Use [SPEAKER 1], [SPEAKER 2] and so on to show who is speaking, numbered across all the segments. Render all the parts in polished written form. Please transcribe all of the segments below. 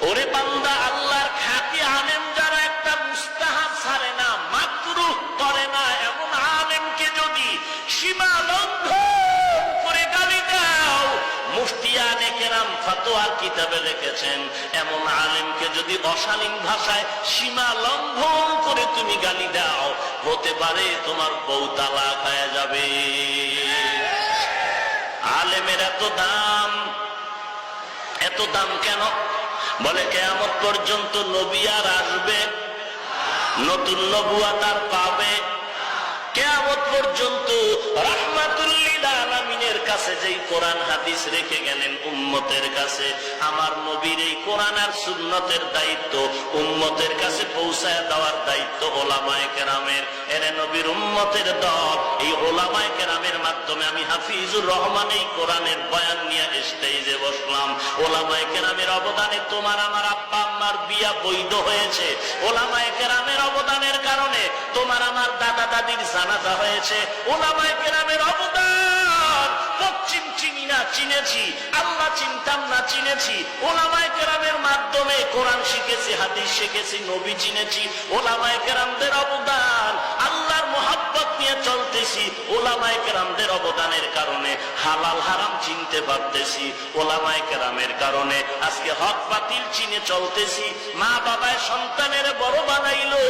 [SPEAKER 1] ওরে বান্দা, আল্লাহর খাঁটি আলেম যারা একটা মুস্তাহাব ছাড়ে না, মাকরুহ করে না, এমন আলেমকে যদি সীমা লঙ্ঘন করে গালি দাও, মুফতিয়ানে কেরাম ফতোয়ার কিতাবে লিখেছেন, এমন আলেমকে যদি অশালীন ভাষায় সীমা লঙ্ঘন করে তুমি গালি দাও, হতে পারে তোমার বউ তালাক হয়ে যাবে। আলেমের এত দাম, এত দাম কেন? বলে কিয়ামত পর্যন্ত নবী আর আসবে, নতুন নবুয়ত আর পাবে। কিয়ামত পর্যন্ত রাহমাতুল লিল আলামিনের কাছে যেই কোরআন হাদিস রেখে গেলেন উম্মতের কাছে, আমার নবীর এই কোরআন আর সুন্নতের দায়িত্ব উম্মতের কাছে পৌঁছায় দেওয়ার দায়িত্ব ওলামায়ে কেরামের। এরে নবীর উম্মতের দল, এই ওলামায়ে কেরামের মাধ্যমে আমি হাফিজুর রহমান এই কোরআনের বয়ান নিয়ে স্টেজে বসলাম। ওলামায়ে কেরামের অবদানে তোমার আমার আব্বা আম্মার বিয়া বৈধ হয়েছে। ওলামায়ে কেরামের অবদানের কারণে তোমার আমার দাদা দাদির জানাজা হয়েছে। ওলামায়ে কেরামের অবদান, পশ্চিম চিনি না চিনেছি, আল্লাহ চিনতাম না চিনেছি। ওলামায়ে কেরামের মাধ্যমে কোরআন শিখেছি, হাদিস শিখেছি, নবী চিনেছি। ওলামায়ে কেরামদের অবদান, আল্লাহর মুহাব্বত নিয়ে চলতেছি। ওলামায়ে কেরামদের অবদানের কারণে হালাল হারাম চিনতে পারতেছি। ওলামায়ে কেরামের কারণে আজকে হক বাতিল চিনে চলতেছি। মা বাবায় সন্তানের বড় বানাইলো,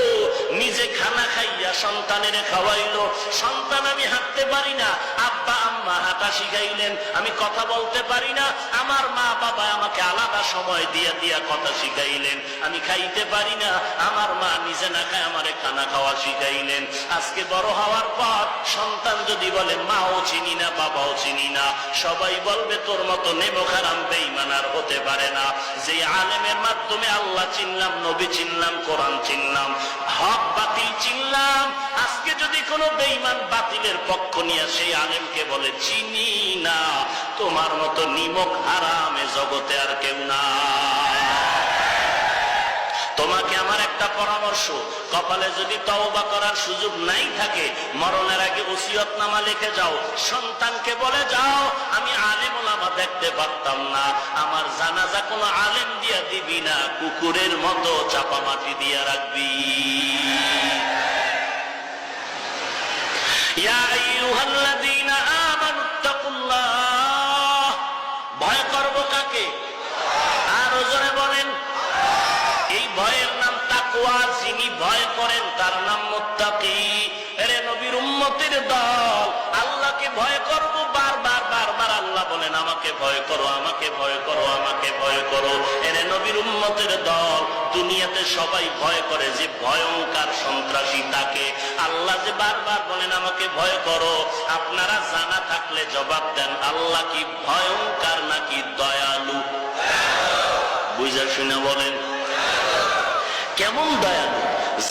[SPEAKER 1] নিজে খানা খাইয়া সন্তানের খাওয়াইলো। সন্তান আমি হাঁটতে পারি না, আব্বা আম্মা হাঁটা শিখাইলেন। আমি কথা বলতে পারি না, আমার মা বাবা আমাকে আলাদা সময় দিয়া দিয়া কথা শিখাইলেন। আমি খাইতে পারি না, আমার মা নিজে না খায় আমারে খানা খাওয়া শিখাইলেন। আজকে বড় হওয়ার পর সন্তান যদি বলে মাও চিনি না বাবাও চিনি না, সবাই বলবে তোর মতো নেমক হারাম বেঈমান আর হতে পারে না। যে আলেমের মাধ্যমে আল্লাহ চিনলাম, নবী চিনলাম, কোরআন চিনলাম, হক বাতিল চিনলাম, আজকে যদি কোনো বেঈমান বাতিলের পক্ষ নিয়ে সেই আলেমকে বলে চিনি না, তোমার মতো নিমক হারামে জগতে আর কেউ না। তোমাকে আমার একটা পরামর্শ, কপালে যদি তওবা করার সুযোগ নাই থাকে, মরণের আগে ওসিয়তনামা লিখে যাও। সন্তানকে বলে যাও, আমি আলেম ওলামা দেখতে পারতাম না, আমার জানাজা কোনো আলেম দিয়া দিবি না, কুকুরের মতো চাপা মাটি দিয়া রাখবি। ইয়া আইয়ুহাল্লাযীনা আমানুত্তাকুল্লাহ, ভয় করব কাকে? আর জোরে বলেন। এই ভয়ের নাম তাকওয়া, যিনি ভয় করেন তার নাম মুত্তাকি। এরে নবীর উম্মতের দল, আল্লাহকে ভয় করব, বারবার বারবার আল্লাহ বলেন আমাকে ভয় করো, আমাকে ভয় করো, আমাকে ভয় করো। এরে নবীর উম্মতের দল, দুনিয়াতে সবাই ভয় করে যে ভয়ঙ্কর সন্ত্রাসী তাকে। আল্লাহ যে বারবার বলেন আমাকে ভয় করো, আপনারা জানা থাকলে জবাব দেন, আল্লাহ কি ভয়ঙ্কর নাকি দয়ালু? বুঝা শুনে বলেন, কেমন দয়ালু?